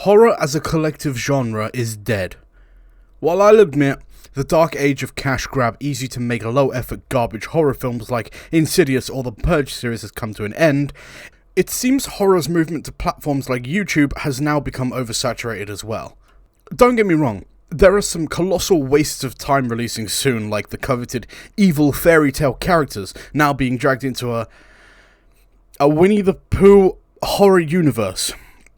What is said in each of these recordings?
Horror as a collective genre is dead. While I'll admit, the dark age of cash grab, easy to make low effort garbage horror films like Insidious or the Purge series has come to an end, it seems horror's movement to platforms like YouTube has now become oversaturated as well. Don't get me wrong, there are some colossal wastes of time releasing soon, like the coveted evil fairy tale characters now being dragged into a Winnie the Pooh horror universe.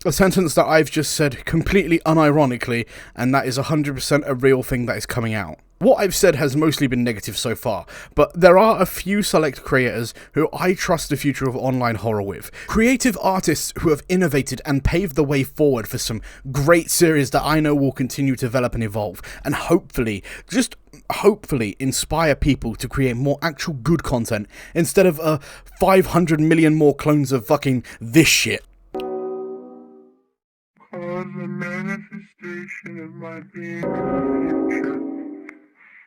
A sentence that I've just said completely unironically, and that is 100% a real thing that is coming out. What I've said has mostly been negative so far, but there are a few select creators who I trust the future of online horror with. Creative artists who have innovated and paved the way forward for some great series that I know will continue to develop and evolve, and hopefully, just hopefully, inspire people to create more actual good content instead of 500 million more clones of fucking this shit. Cause a manifestation of my being in the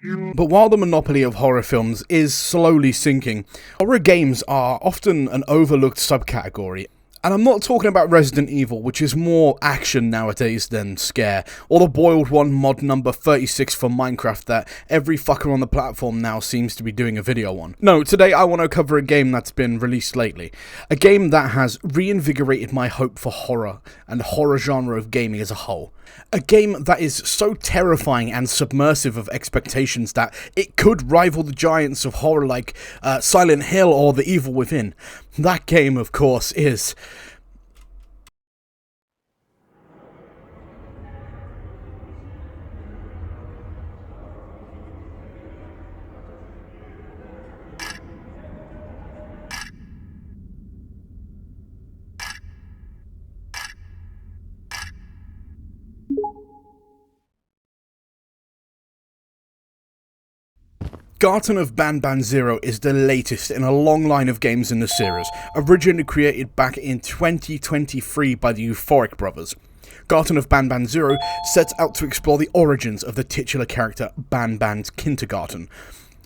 future. But while the monopoly of horror films is slowly sinking, horror games are often an overlooked subcategory. And I'm not talking about Resident Evil, which is more action nowadays than scare, or the boiled one mod number 36 for Minecraft that every fucker on the platform now seems to be doing a video on. No, today I want to cover a game that's been released lately. A game that has reinvigorated my hope for horror and the horror genre of gaming as a whole. A game that is so terrifying and submersive of expectations that it could rival the giants of horror like Silent Hill or The Evil Within. That game, of course, is... Garten of Banban Zero is the latest in a long line of games in the series, originally created back in 2023 by the Euphoric brothers. Garten of Banban Zero sets out to explore the origins of the titular character Banban's kindergarten.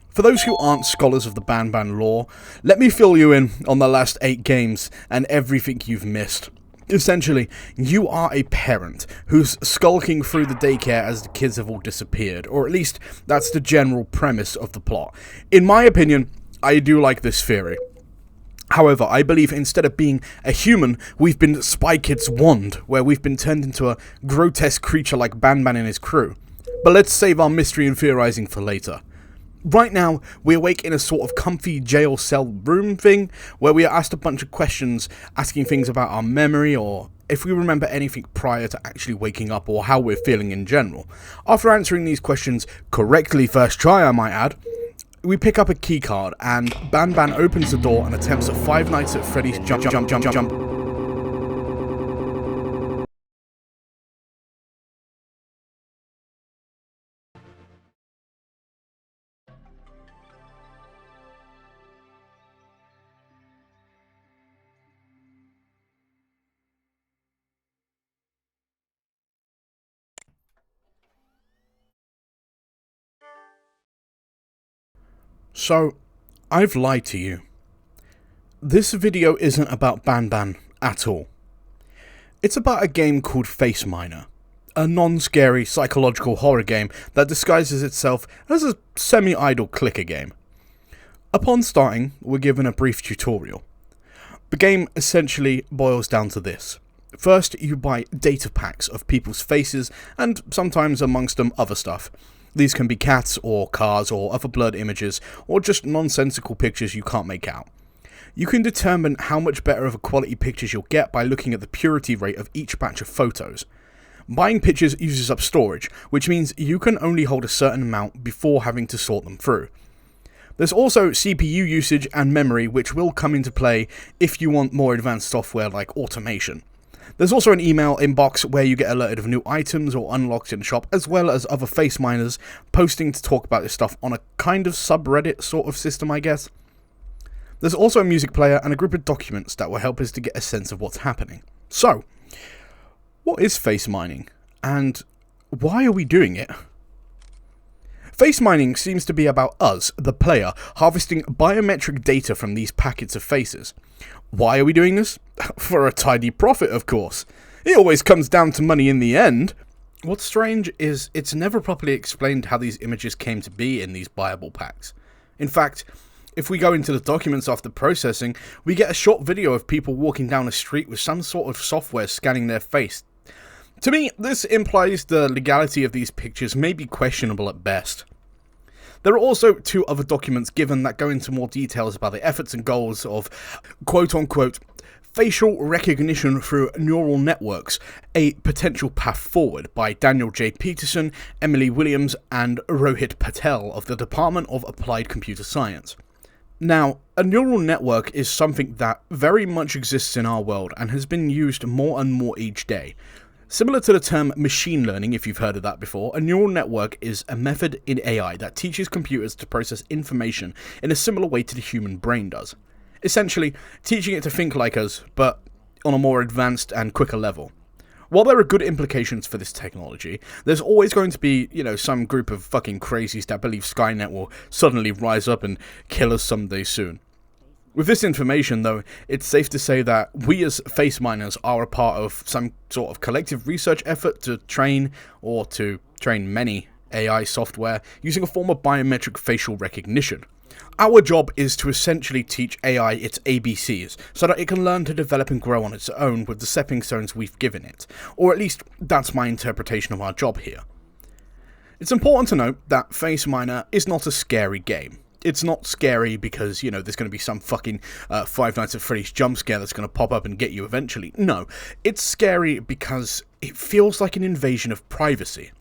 For those who aren't scholars of the Banban lore, let me fill you in on the last 8 games and everything you've missed. Essentially, you are a parent who's skulking through the daycare as the kids have all disappeared, or at least that's the general premise of the plot. In my opinion, I do like this theory. However, I believe instead of being a human, we've been Spy Kid's wand, where we've been turned into a grotesque creature like Banban and his crew. But let's save our mystery and theorizing for later. Right now, we awake in a sort of comfy jail cell room thing, where we are asked a bunch of questions, asking things about our memory, or if we remember anything prior to actually waking up, or how we're feeling in general. After answering these questions correctly first try, I might add, we pick up a keycard, and Banban opens the door and attempts a Five Nights at Freddy's jump. So, I've lied to you. This video isn't about Banban at all. It's about a game called FACEMINER, a non-scary psychological horror game that disguises itself as a semi-idle clicker game. Upon starting, we're given a brief tutorial. The game essentially boils down to this. First, you buy data packs of people's faces, and sometimes amongst them other stuff. These can be cats, or cars, or other blurred images, or just nonsensical pictures you can't make out. You can determine how much better of a quality pictures you'll get by looking at the purity rate of each batch of photos. Buying pictures uses up storage, which means you can only hold a certain amount before having to sort them through. There's also CPU usage and memory, which will come into play if you want more advanced software like automation. There's also an email inbox where you get alerted of new items or unlocked in the shop, as well as other face miners posting to talk about this stuff on a kind of subreddit sort of system, I guess. There's also a music player and a group of documents that will help us to get a sense of what's happening. So, what is face mining, and why are we doing it? Face mining seems to be about us, the player, harvesting biometric data from these packets of faces. Why are we doing this? For a tidy profit, of course. It always comes down to money in the end. What's strange is it's never properly explained how these images came to be in these buyable packs. In fact, if we go into the documents after processing, we get a short video of people walking down a street with some sort of software scanning their face. To me, this implies the legality of these pictures may be questionable at best. There are also 2 other documents given that go into more details about the efforts and goals of quote-unquote facial recognition through neural networks, a potential path forward, by Daniel J. Peterson, Emily Williams, and Rohit Patel of the Department of Applied Computer Science. Now, a neural network is something that very much exists in our world and has been used more and more each day. Similar to the term machine learning, if you've heard of that before, a neural network is a method in AI that teaches computers to process information in a similar way to the human brain does. Essentially, teaching it to think like us, but on a more advanced and quicker level. While there are good implications for this technology, there's always going to be, some group of fucking crazies that believe Skynet will suddenly rise up and kill us someday soon. With this information, though, it's safe to say that we as FACEMINERs are a part of some sort of collective research effort to train many AI software using a form of biometric facial recognition. Our job is to essentially teach AI its ABCs, so that it can learn to develop and grow on its own with the stepping stones we've given it, or at least that's my interpretation of our job here. It's important to note that FACEMINER is not a scary game. It's not scary because, there's going to be some fucking Five Nights at Freddy's jump scare that's going to pop up and get you eventually. No, it's scary because it feels like an invasion of privacy.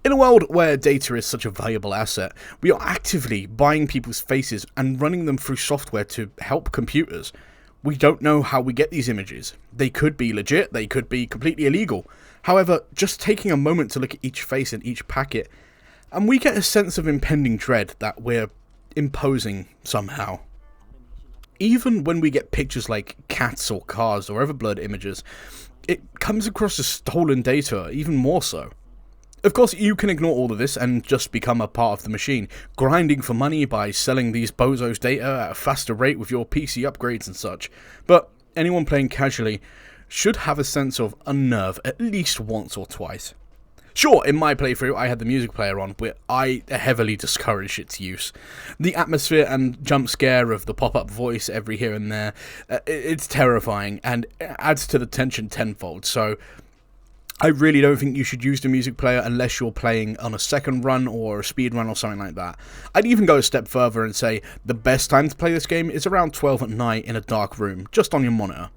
In a world where data is such a valuable asset, we are actively buying people's faces and running them through software to help computers. We don't know how we get these images. They could be legit, they could be completely illegal. However, just taking a moment to look at each face in each packet, and we get a sense of impending dread that we're imposing somehow. Even when we get pictures like cats or cars or other blurred images, it comes across as stolen data, even more so. Of course, you can ignore all of this and just become a part of the machine, grinding for money by selling these bozos data at a faster rate with your PC upgrades and such. But anyone playing casually should have a sense of unnerve at least once or twice. Sure, in my playthrough I had the music player on, but I heavily discourage its use. The atmosphere and jump scare of the pop-up voice every here and there, it's terrifying and adds to the tension tenfold, so I really don't think you should use the music player unless you're playing on a second run or a speed run or something like that. I'd even go a step further and say the best time to play this game is around 12 at night in a dark room, just on your monitor.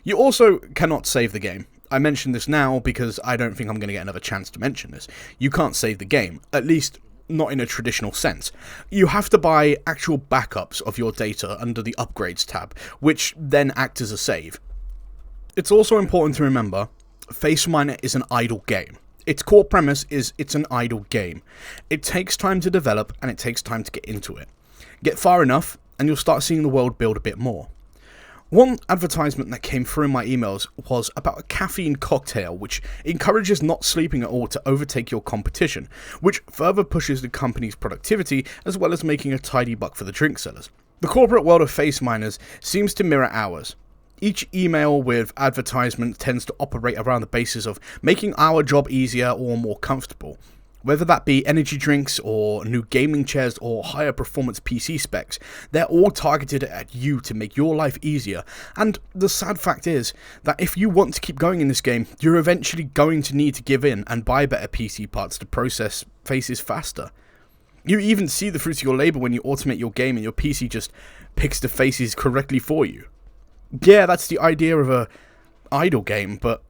You also cannot save the game. I mention this now because I don't think I'm going to get another chance to mention this. You can't save the game, at least not in a traditional sense. You have to buy actual backups of your data under the Upgrades tab, which then act as a save. It's also important to remember, FACEMINER is an idle game. Its core premise is it's an idle game. It takes time to develop and it takes time to get into it. Get far enough and you'll start seeing the world build a bit more. One advertisement that came through in my emails was about a caffeine cocktail which encourages not sleeping at all to overtake your competition, which further pushes the company's productivity as well as making a tidy buck for the drink sellers. The corporate world of FACEMINERs seems to mirror ours. Each email with advertisement tends to operate around the basis of making our job easier or more comfortable. Whether that be energy drinks or new gaming chairs or higher performance PC specs, they're all targeted at you to make your life easier. And the sad fact is that if you want to keep going in this game, you're eventually going to need to give in and buy better PC parts to process faces faster. You even see the fruits of your labor when you automate your game and your PC just picks the faces correctly for you. Yeah, that's the idea of a idle game, but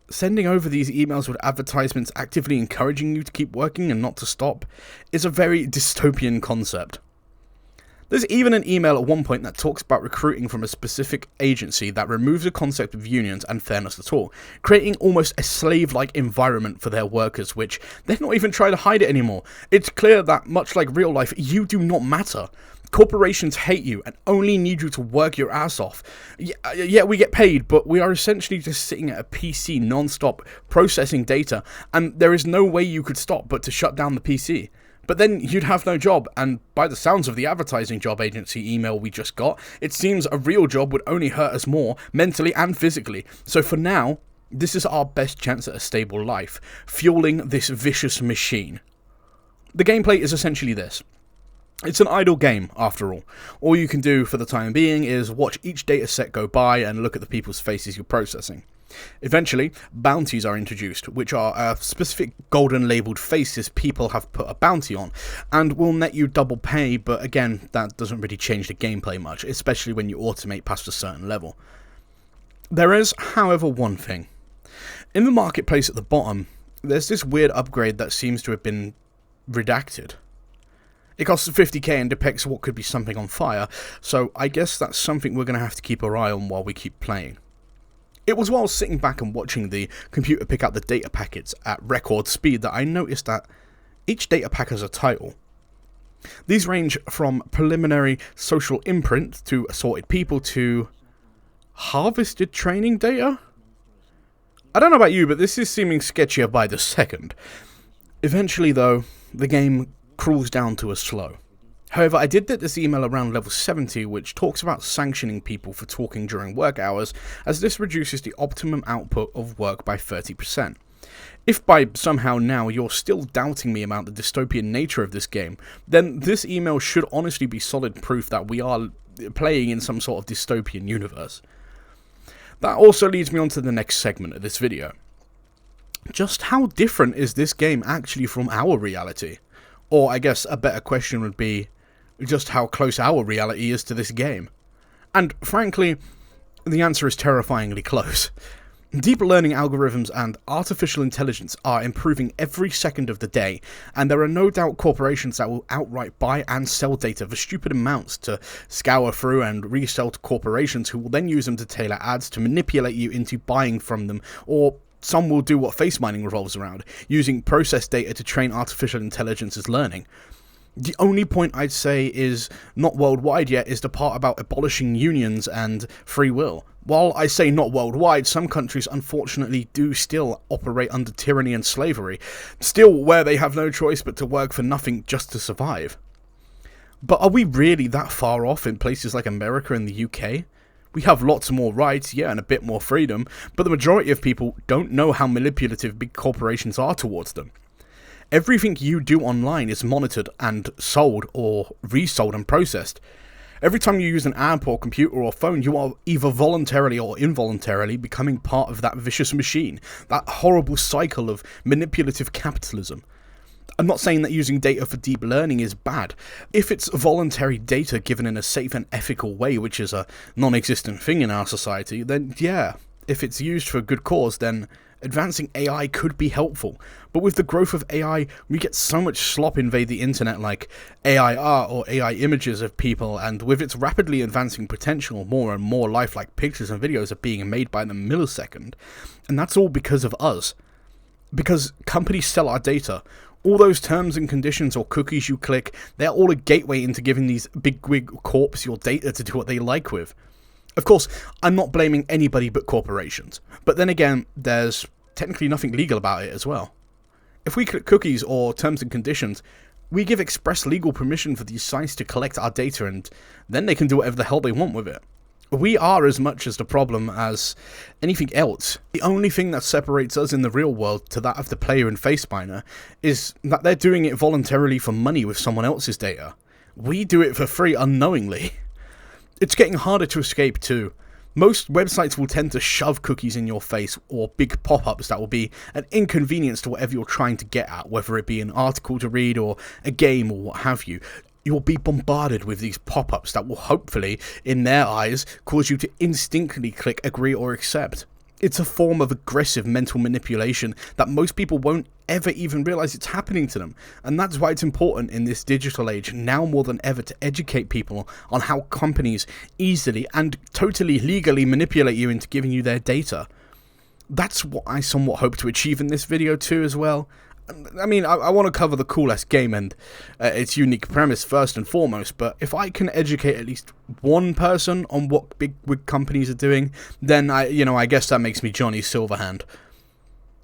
sending over these emails with advertisements actively encouraging you to keep working and not to stop is a very dystopian concept. There's even an email at one point that talks about recruiting from a specific agency that removes the concept of unions and fairness at all, creating almost a slave-like environment for their workers, which they're not even trying to hide it anymore. It's clear that, much like real life, you do not matter. Corporations hate you and only need you to work your ass off. Yeah, we get paid, but we are essentially just sitting at a PC non-stop processing data, and there is no way you could stop but to shut down the PC. But then you'd have no job, and by the sounds of the advertising job agency email we just got, it seems a real job would only hurt us more, mentally and physically. So for now, This is our best chance at a stable life, fueling this vicious machine. The gameplay is essentially this. It's an idle game, after all. All you can do for the time being is watch each dataset go by and look at the people's faces you're processing. Eventually, bounties are introduced, which are specific golden labelled faces people have put a bounty on, and will net you double pay, but again, that doesn't really change the gameplay much, especially when you automate past a certain level. There is, however, one thing. In the marketplace at the bottom, there's this weird upgrade that seems to have been redacted. It costs 50k and depicts what could be something on fire, so I guess that's something we're going to have to keep our eye on while we keep playing. It was while sitting back and watching the computer pick out the data packets at record speed that I noticed that each data pack has a title. These range from preliminary social imprint to assorted people to harvested training data? I don't know about you, but this is seeming sketchier by the second. Eventually, though, the game crawls down to a slow. However, I did get this email around level 70, which talks about sanctioning people for talking during work hours, as this reduces the optimum output of work by 30%. If by somehow now you're still doubting me about the dystopian nature of this game, then this email should honestly be solid proof that we are playing in some sort of dystopian universe. That also leads me on to the next segment of this video. Just how different is this game actually from our reality? Or I guess a better question would be, just how close our reality is to this game? And frankly, the answer is terrifyingly close. Deep learning algorithms and artificial intelligence are improving every second of the day, and there are no doubt corporations that will outright buy and sell data for stupid amounts to scour through and resell to corporations who will then use them to tailor ads to manipulate you into buying from them, or some will do what face mining revolves around, using processed data to train artificial intelligence's learning. The only point I'd say is not worldwide yet is the part about abolishing unions and free will. While I say not worldwide, some countries unfortunately do still operate under tyranny and slavery, still where they have no choice but to work for nothing just to survive. But are we really that far off in places like America and the UK? We have lots more rights, yeah, and a bit more freedom, but the majority of people don't know how manipulative big corporations are towards them. Everything you do online is monitored and sold or resold and processed. Every time you use an app or computer or phone, you are either voluntarily or involuntarily becoming part of that vicious machine, that horrible cycle of manipulative capitalism. I'm not saying that using data for deep learning is bad. If it's voluntary data given in a safe and ethical way, which is a non-existent thing in our society, then yeah. If it's used for a good cause, then advancing AI could be helpful. But with the growth of AI, we get so much slop invade the internet like AI art or AI images of people, and with its rapidly advancing potential, more and more lifelike pictures and videos are being made by the millisecond. And that's all because of us. Because companies sell our data. All those terms and conditions or cookies you click, they're all a gateway into giving these bigwig corps your data to do what they like with. Of course, I'm not blaming anybody but corporations, but then again, there's technically nothing legal about it as well. If we click cookies or terms and conditions, we give express legal permission for these sites to collect our data, and then they can do whatever the hell they want with it. We are as much as the problem as anything else. The only thing that separates us in the real world to that of the player in FACEMINER is that they're doing it voluntarily for money with someone else's data. We do it for free unknowingly. It's getting harder to escape too. Most websites will tend to shove cookies in your face or big pop-ups that will be an inconvenience to whatever you're trying to get at, whether it be an article to read or a game or what have you. You'll be bombarded with these pop-ups that will hopefully, in their eyes, cause you to instinctively click agree or accept. It's a form of aggressive mental manipulation that most people won't ever even realize it's happening to them. And that's why it's important in this digital age, now more than ever, to educate people on how companies easily and totally legally manipulate you into giving you their data. That's what I somewhat hope to achieve in this video too as well. I mean, I want to cover the coolest game and its unique premise first and foremost, but if I can educate at least one person on what big companies are doing, then I guess that makes me Johnny Silverhand.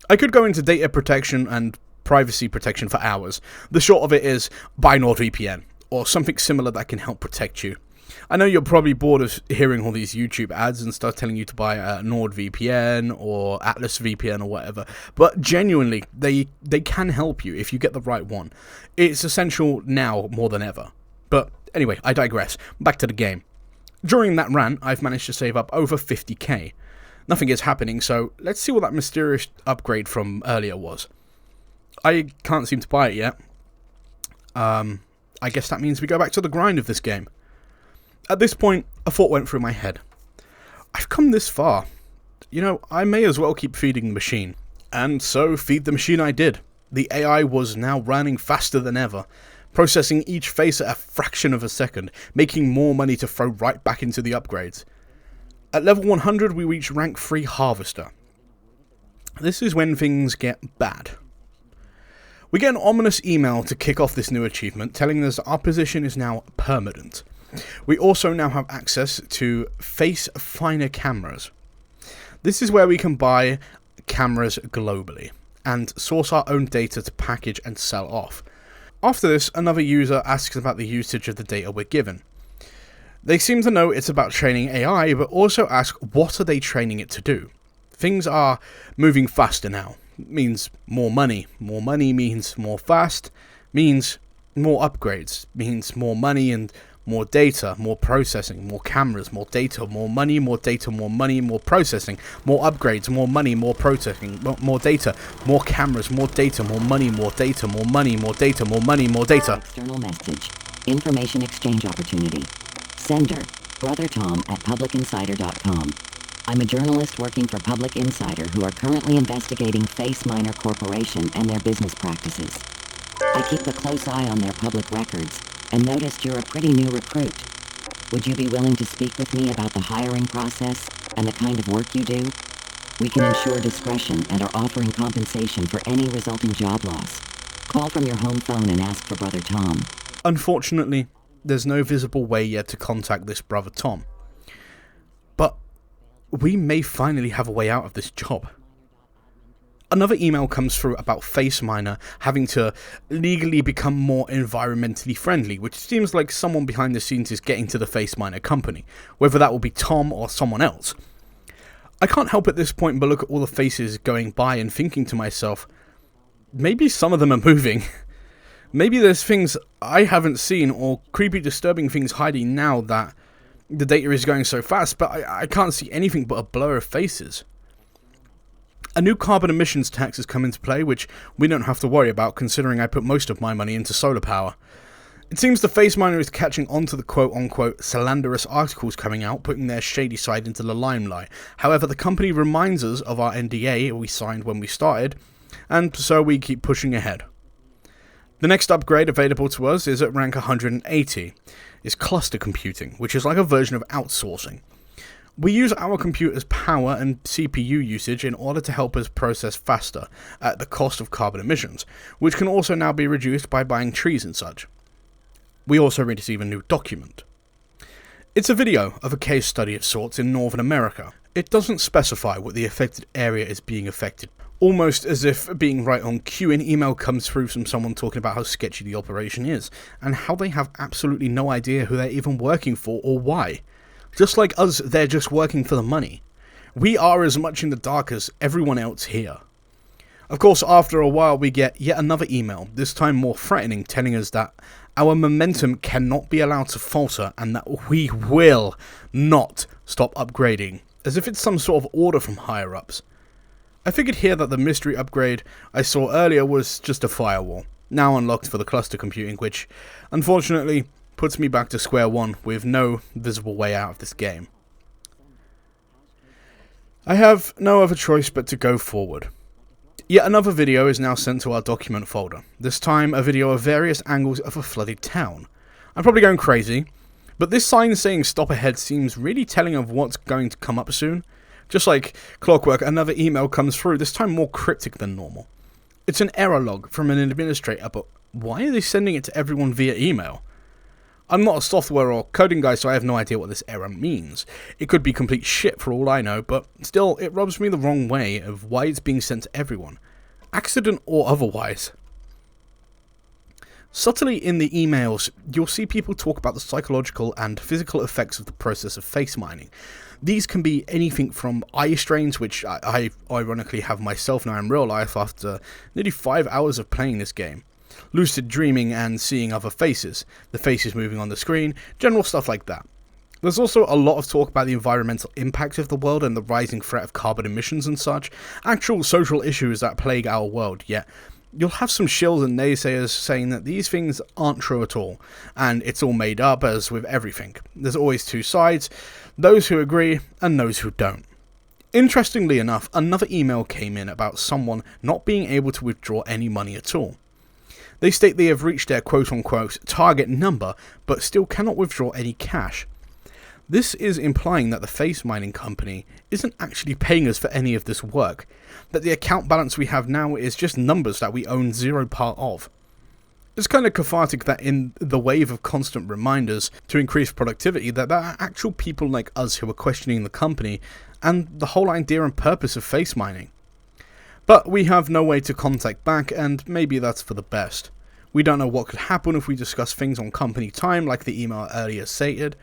I could go into data protection and privacy protection for hours. The short of it is buy NordVPN, or something similar that can help protect you. I know you're probably bored of hearing all these YouTube ads and stuff telling you to buy a NordVPN or Atlas VPN or whatever, but genuinely, they can help you if you get the right one. It's essential now more than ever. But anyway, I digress. Back to the game. During that rant, I've managed to save up over 50k. Nothing is happening, so let's see what that mysterious upgrade from earlier was. I can't seem to buy it yet. I guess that means we go back to the grind of this game. At this point, a thought went through my head. I've come this far. You know, I may as well keep feeding the machine. And so, feed the machine I did. The AI was now running faster than ever, processing each face at a fraction of a second, making more money to throw right back into the upgrades. At level 100, we reach rank 3 Harvester. This is when things get bad. We get an ominous email to kick off this new achievement, telling us our position is now permanent. We also now have access to FACEMINER cameras. This is where we can buy cameras globally, and source our own data to package and sell off. After this, another user asks about the usage of the data we're given. They seem to know it's about training AI, but also ask what are they training it to do. Things are moving faster now. It means more money. More money means more fast, means more upgrades, means more money and more data, more processing, more cameras, more data, more money, more data, more money, more processing, more upgrades, more money, more processing, more data, more cameras, more data, more money, more data, more money, more data, more money, more data. External message. Information exchange opportunity. Sender, Brother Tom at publicinsider.com. I'm a journalist working for Public Insider who are currently investigating FACEMINER Corporation and their business practices. I keep a close eye on their public records, and noticed you're a pretty new recruit. Would you be willing to speak with me about the hiring process and the kind of work you do? We can ensure discretion and are offering compensation for any resulting job loss. Call from your home phone and ask for Brother Tom. Unfortunately, there's no visible way yet to contact this Brother Tom. But we may finally have a way out of this job. Another email comes through about FACEMINER having to legally become more environmentally friendly, which seems like someone behind the scenes is getting to the FACEMINER company, whether that will be Tom or someone else. I can't help at this point but look at all the faces going by and thinking to myself, maybe some of them are moving. Maybe there's things I haven't seen or creepy disturbing things hiding now that the data is going so fast, but I can't see anything but a blur of faces. A new carbon emissions tax has come into play, which we don't have to worry about considering I put most of my money into solar power. It seems the FACEMINER is catching on to the quote-unquote slanderous articles coming out, putting their shady side into the limelight. However, the company reminds us of our NDA we signed when we started, and so we keep pushing ahead. The next upgrade available to us is at rank 180. It's cluster computing, which is like a version of outsourcing. We use our computer's power and CPU usage in order to help us process faster, at the cost of carbon emissions, which can also now be reduced by buying trees and such. We also receive a new document. It's a video of a case study of sorts in Northern America. It doesn't specify what the affected area is being affected, almost as if being right on cue an email comes through from someone talking about how sketchy the operation is, and how they have absolutely no idea who they're even working for or why. Just like us, they're just working for the money. We are as much in the dark as everyone else here. Of course, after a while we get yet another email, this time more threatening, telling us that our momentum cannot be allowed to falter and that we will not stop upgrading, as if it's some sort of order from higher-ups. I figured here that the mystery upgrade I saw earlier was just a firewall, now unlocked for the cluster computing, which, unfortunately, puts me back to square one with no visible way out of this game. I have no other choice but to go forward. Yet another video is now sent to our document folder, this time a video of various angles of a flooded town. I'm probably going crazy, but this sign saying stop ahead seems really telling of what's going to come up soon. Just like clockwork, another email comes through, this time more cryptic than normal. It's an error log from an administrator, but why are they sending it to everyone via email? I'm not a software or coding guy, so I have no idea what this error means. It could be complete shit for all I know, but still, it rubs me the wrong way of why it's being sent to everyone. Accident or otherwise. Subtly in the emails, you'll see people talk about the psychological and physical effects of the process of face mining. These can be anything from eye strains, which I ironically have myself now in real life after nearly 5 hours of playing this game, lucid dreaming and seeing other faces, the faces moving on the screen, general stuff like that. There's also a lot of talk about the environmental impact of the world and the rising threat of carbon emissions and such, actual social issues that plague our world, yet you'll have some shills and naysayers saying that these things aren't true at all, and it's all made up, as with everything. There's always two sides, those who agree and those who don't. Interestingly enough, another email came in about someone not being able to withdraw any money at all. They state they have reached their quote-unquote target number, but still cannot withdraw any cash. This is implying that the face mining company isn't actually paying us for any of this work, that the account balance we have now is just numbers that we own zero part of. It's kind of cathartic that in the wave of constant reminders to increase productivity, that there are actual people like us who are questioning the company and the whole idea and purpose of face mining. But we have no way to contact back, and maybe that's for the best. We don't know what could happen if we discuss things on company time like the email earlier stated,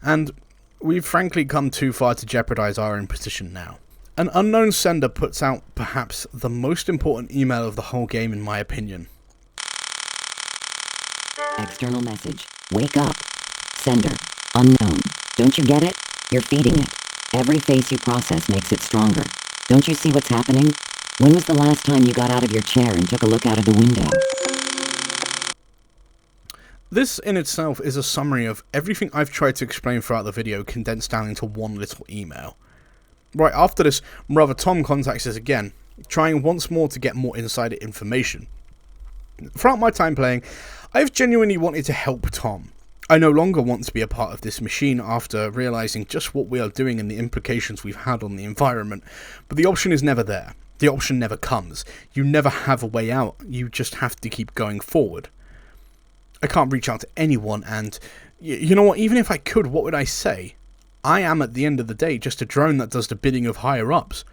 and we've frankly come too far to jeopardize our own position now. An unknown sender puts out perhaps the most important email of the whole game in my opinion. External message. Wake up. Sender. Unknown. Don't you get it? You're feeding it. Every face you process makes it stronger. Don't you see what's happening? When was the last time you got out of your chair and took a look out of the window? This in itself is a summary of everything I've tried to explain throughout the video condensed down into one little email. Right after this, brother Tom contacts us again, trying once more to get more insider information. Throughout my time playing, I've genuinely wanted to help Tom. I no longer want to be a part of this machine after realizing just what we are doing and the implications we've had on the environment, but the option is never there. The option never comes. You never have a way out, you just have to keep going forward. I can't reach out to anyone, and you know what, even if I could, what would I say? I am at the end of the day just a drone that does the bidding of higher ups.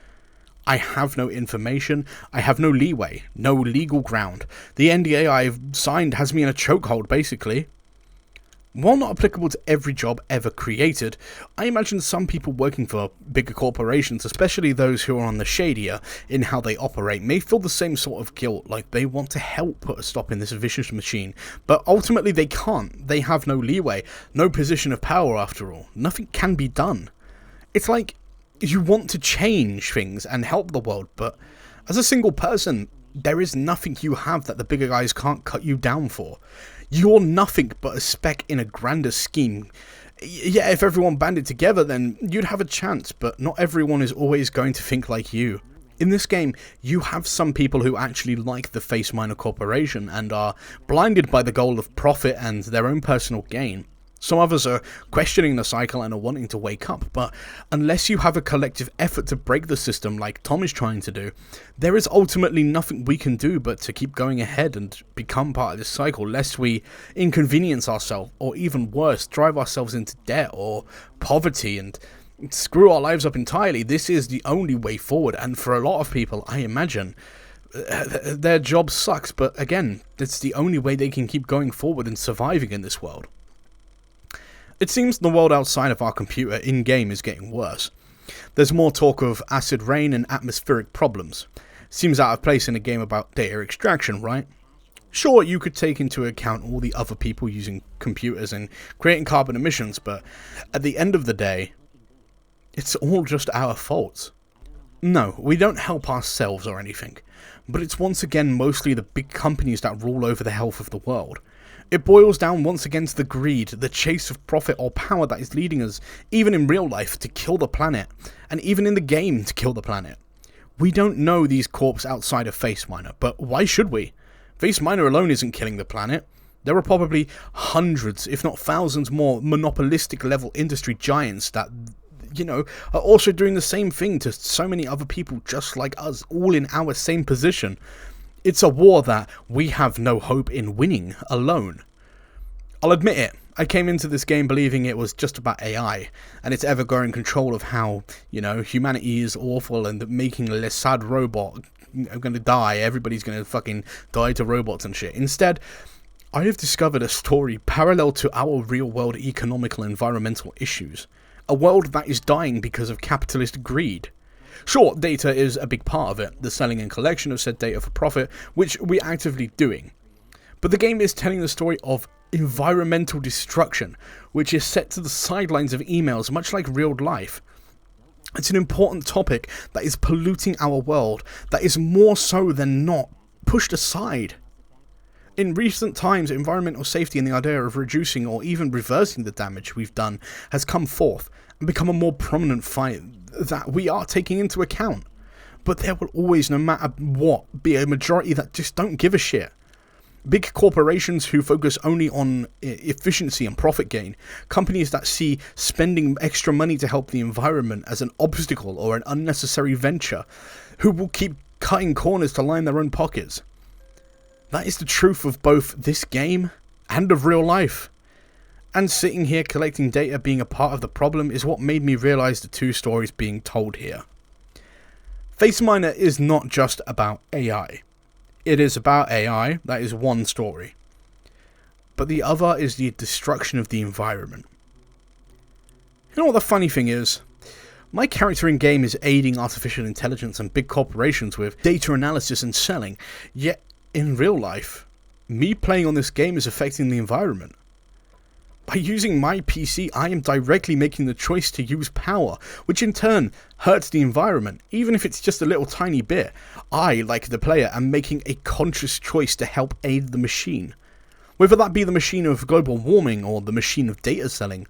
I have no information, I have no leeway, no legal ground. The NDA I've signed has me in a chokehold basically. While not applicable to every job ever created, I imagine some people working for bigger corporations, especially those who are on the shadier in how they operate, may feel the same sort of guilt, like they want to help put a stop in this vicious machine, but ultimately they can't. They have no leeway, no position of power after all. Nothing can be done. It's like you want to change things and help the world, but as a single person, there is nothing you have that the bigger guys can't cut you down for. You're nothing but a speck in a grander scheme. Yeah, if everyone banded together, then you'd have a chance, but not everyone is always going to think like you. In this game, you have some people who actually like the FACEMINER Corporation and are blinded by the goal of profit and their own personal gain. Some others are questioning the cycle and are wanting to wake up, but unless you have a collective effort to break the system like Tom is trying to do, there is ultimately nothing we can do but to keep going ahead and become part of this cycle, lest we inconvenience ourselves, or even worse, drive ourselves into debt or poverty and screw our lives up entirely. This is the only way forward, and for a lot of people, I imagine, their job sucks, but again, it's the only way they can keep going forward and surviving in this world. It seems the world outside of our computer in-game is getting worse. There's more talk of acid rain and atmospheric problems. Seems out of place in a game about data extraction, right? Sure, you could take into account all the other people using computers and creating carbon emissions, but at the end of the day, it's all just our fault. No, we don't help ourselves or anything, but it's once again mostly the big companies that rule over the health of the world. It boils down once again to the greed, the chase of profit or power that is leading us, even in real life, to kill the planet, and even in the game to kill the planet. We don't know these corps outside of FACEMINER, but why should we? FACEMINER alone isn't killing the planet. There are probably hundreds, if not thousands more monopolistic level industry giants that, are also doing the same thing to so many other people just like us, all in our same position. It's a war that we have no hope in winning alone. I'll admit it, I came into this game believing it was just about AI, and its ever-growing control of how, humanity is awful and making a sad robot gonna die, everybody's gonna fucking die to robots and shit. Instead, I have discovered a story parallel to our real-world economical and environmental issues. A world that is dying because of capitalist greed. Sure, data is a big part of it, the selling and collection of said data for profit, which we're actively doing. But the game is telling the story of environmental destruction, which is set to the sidelines of emails, much like real life. It's an important topic that is polluting our world, that is more so than not pushed aside. In recent times, environmental safety and the idea of reducing or even reversing the damage we've done has come forth and become a more prominent fight that we are taking into account. But there will always, no matter what, be a majority that just don't give a shit. Big corporations who focus only on efficiency and profit gain. Companies that see spending extra money to help the environment as an obstacle or an unnecessary venture. Who will keep cutting corners to line their own pockets. That is the truth of both this game and of real life. And sitting here collecting data being a part of the problem is what made me realise the two stories being told here. FACEMINER is not just about AI. It is about AI, that is one story. But the other is the destruction of the environment. You know what the funny thing is? My character in game is aiding artificial intelligence and big corporations with data analysis and selling, yet in real life, me playing on this game is affecting the environment. By using my PC, I am directly making the choice to use power, which in turn hurts the environment, even if it's just a little tiny bit. I, like the player, am making a conscious choice to help aid the machine. Whether that be the machine of global warming or the machine of data selling,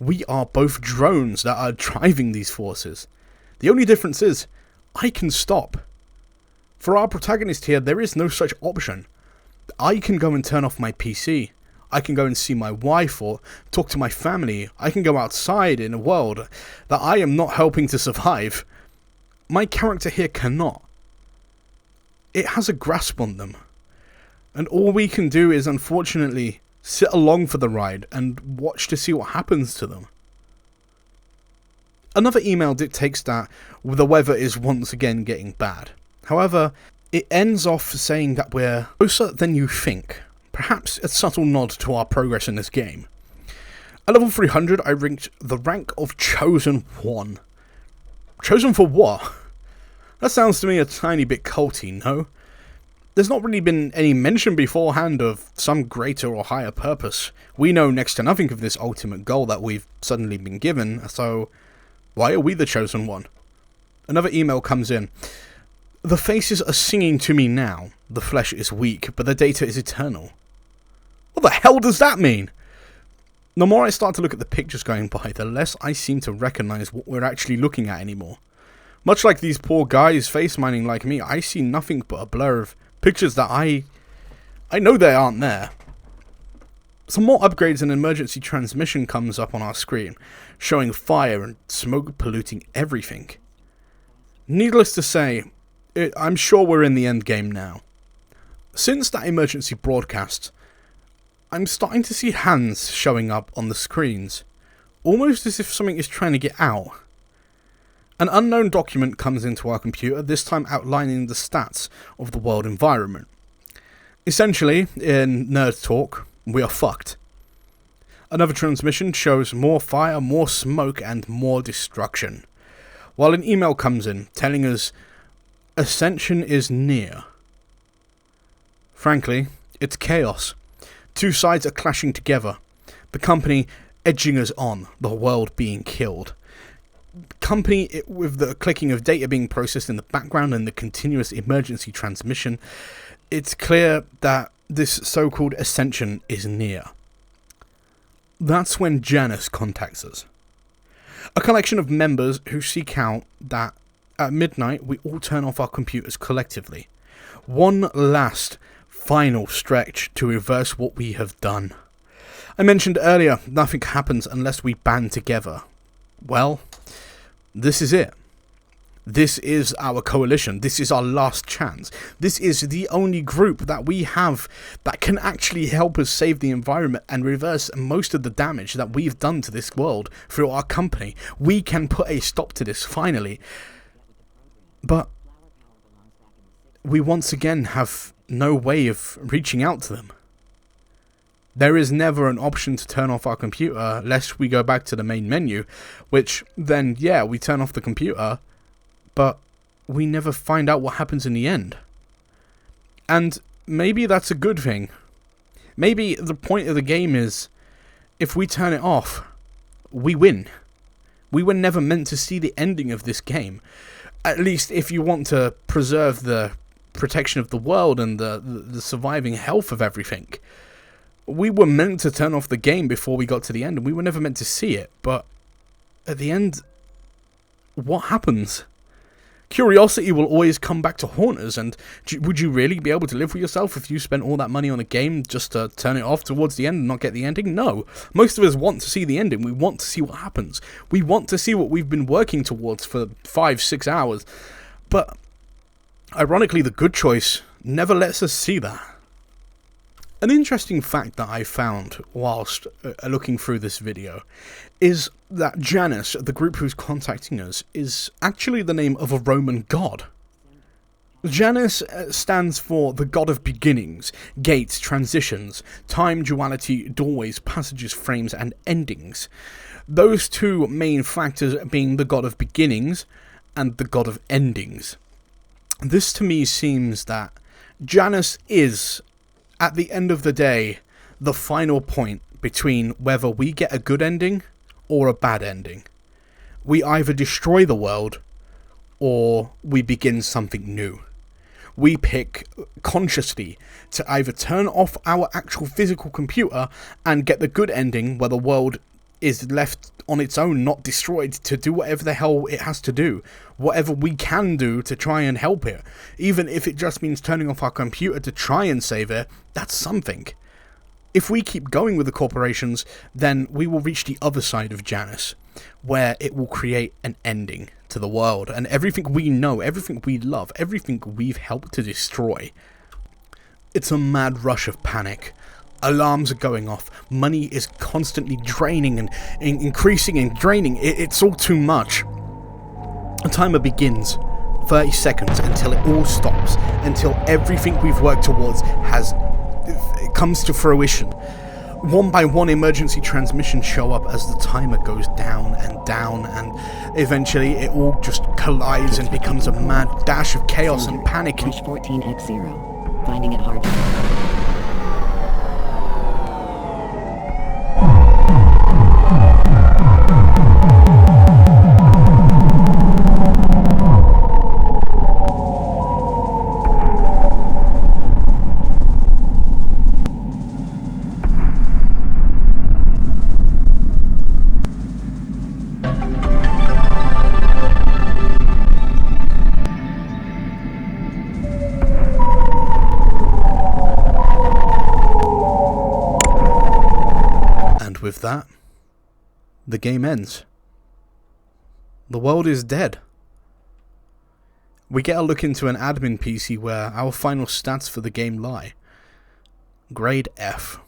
we are both drones that are driving these forces. The only difference is, I can stop. For our protagonist here, there is no such option. I can go and turn off my PC. I can go and see my wife or talk to my family. I can go outside in a world that I am not helping to survive. My character here cannot. It has a grasp on them. And all we can do is, unfortunately, sit along for the ride and watch to see what happens to them. Another email dictates that the weather is once again getting bad. However, it ends off saying that we're closer than you think. Perhaps a subtle nod to our progress in this game. At level 300, I reached the rank of Chosen One. Chosen for what? That sounds to me a tiny bit culty, no? There's not really been any mention beforehand of some greater or higher purpose. We know next to nothing of this ultimate goal that we've suddenly been given, so why are we the Chosen One? Another email comes in. The faces are singing to me now. The flesh is weak, but the data is eternal. What the hell does that mean? The more I start to look at the pictures going by, the less I seem to recognise what we're actually looking at anymore. Much like these poor guys face mining like me, I see nothing but a blur of pictures that I know they aren't there. Some more upgrades and emergency transmission comes up on our screen, showing fire and smoke polluting everything. Needless to say, I'm sure we're in the end game now. Since that emergency broadcast, I'm starting to see hands showing up on the screens, almost as if something is trying to get out. An unknown document comes into our computer, this time outlining the stats of the world environment. Essentially, in nerd talk, we are fucked. Another transmission shows more fire, more smoke, and more destruction. While an email comes in, telling us Ascension is near. Frankly, it's chaos. Two sides are clashing together. The company edging us on, the world being killed. Company with the clicking of data being processed in the background and the continuous emergency transmission. It's clear that this so-called ascension is near. That's when Janice contacts us. A collection of members who seek out that at midnight we all turn off our computers collectively. One last final stretch to reverse what we have done. I mentioned earlier, nothing happens unless we band together. Well, this is it. This is our coalition. This is our last chance. This is the only group that we have that can actually help us save the environment and reverse most of the damage that we've done to this world through our company. We can put a stop to this finally. But we once again have no way of reaching out to them. There is never an option to turn off our computer lest we go back to the main menu, which then, yeah, we turn off the computer, but we never find out what happens in the end. And maybe that's a good thing. Maybe the point of the game is, if we turn it off, we win. We were never meant to see the ending of this game. At least if you want to preserve the protection of the world and the surviving health of everything. We were meant to turn off the game before we got to the end, and we were never meant to see it. But at the end, what happens? Curiosity will always come back to haunt us, and would you really be able to live with yourself if you spent all that money on a game just to turn it off towards the end and not get the ending? No. Most of us want to see the ending. We want to see what happens. We want to see what we've been working towards for 5-6 hours. But ironically, the good choice never lets us see that. An interesting fact that I found whilst looking through this video is that Janus, the group who's contacting us, is actually the name of a Roman god. Janus stands for the god of beginnings, gates, transitions, time, duality, doorways, passages, frames, and endings. Those two main factors being the god of beginnings and the god of endings. This to me seems that Janus is, at the end of the day, the final point between whether we get a good ending or a bad ending. We either destroy the world or we begin something new. We pick consciously to either turn off our actual physical computer and get the good ending where the world is left on its own, not destroyed, to do whatever the hell it has to do. Whatever we can do to try and help it. Even if it just means turning off our computer to try and save it, that's something. If we keep going with the corporations, then we will reach the other side of Janus, where it will create an ending to the world, and everything we know, everything we love, everything we've helped to destroy. It's a mad rush of panic. Alarms are going off, money is constantly draining and increasing and draining. It's all too much. A timer begins, 30 seconds until it all stops, until everything we've worked towards comes to fruition. One by one emergency transmissions show up as the timer goes down, and eventually it all just collides and becomes a mad dash of chaos and panic. Dash 14X0. Finding it hard to... With that, the game ends. The world is dead. We get a look into an admin PC where our final stats for the game lie. Grade F.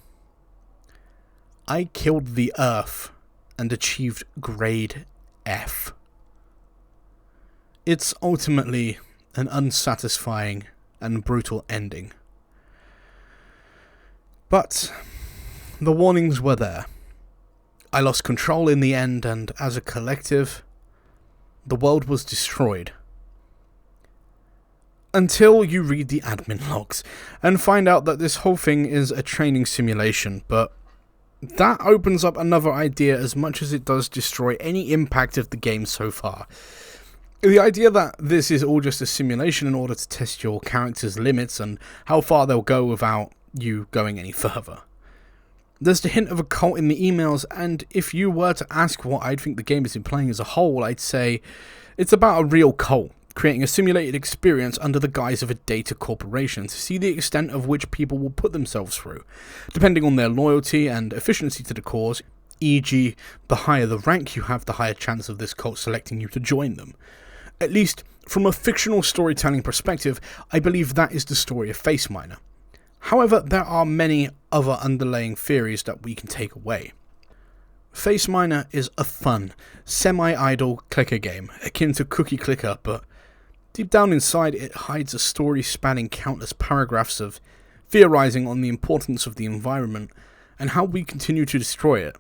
I killed the Earth and achieved Grade F. It's ultimately an unsatisfying and brutal ending. But the warnings were there. I lost control in the end, and as a collective, the world was destroyed. Until you read the admin logs and find out that this whole thing is a training simulation, but that opens up another idea as much as it does destroy any impact of the game so far. The idea that this is all just a simulation in order to test your character's limits and how far they'll go without you going any further. There's the hint of a cult in the emails, and if you were to ask what I'd think the game is implying as a whole, I'd say it's about a real cult, creating a simulated experience under the guise of a data corporation to see the extent of which people will put themselves through, depending on their loyalty and efficiency to the cause, e.g. the higher the rank you have, the higher chance of this cult selecting you to join them. At least, from a fictional storytelling perspective, I believe that is the story of FACEMINER. However, there are many other underlying theories that we can take away. FACEMINER is a fun, semi-idle clicker game, akin to Cookie Clicker, but deep down inside it hides a story spanning countless paragraphs of theorizing on the importance of the environment and how we continue to destroy it.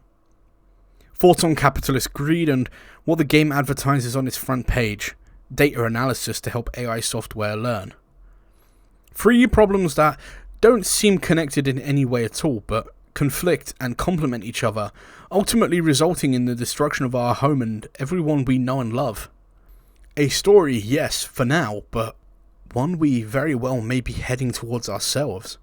Thoughts on capitalist greed and what the game advertises on its front page, data analysis to help AI software learn. 3 problems that don't seem connected in any way at all, but conflict and complement each other, ultimately resulting in the destruction of our home and everyone we know and love. A story, yes, for now, but one we very well may be heading towards ourselves.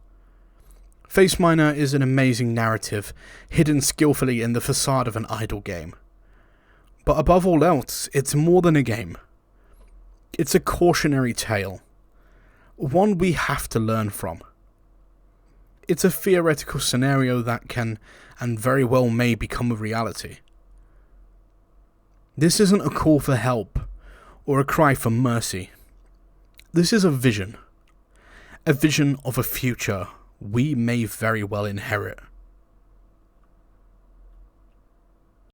FACEMINER is an amazing narrative, hidden skillfully in the facade of an idle game. But above all else, it's more than a game. It's a cautionary tale. One we have to learn from. It's a theoretical scenario that can, and very well may, become a reality. This isn't a call for help, or a cry for mercy. This is a vision of a future we may very well inherit.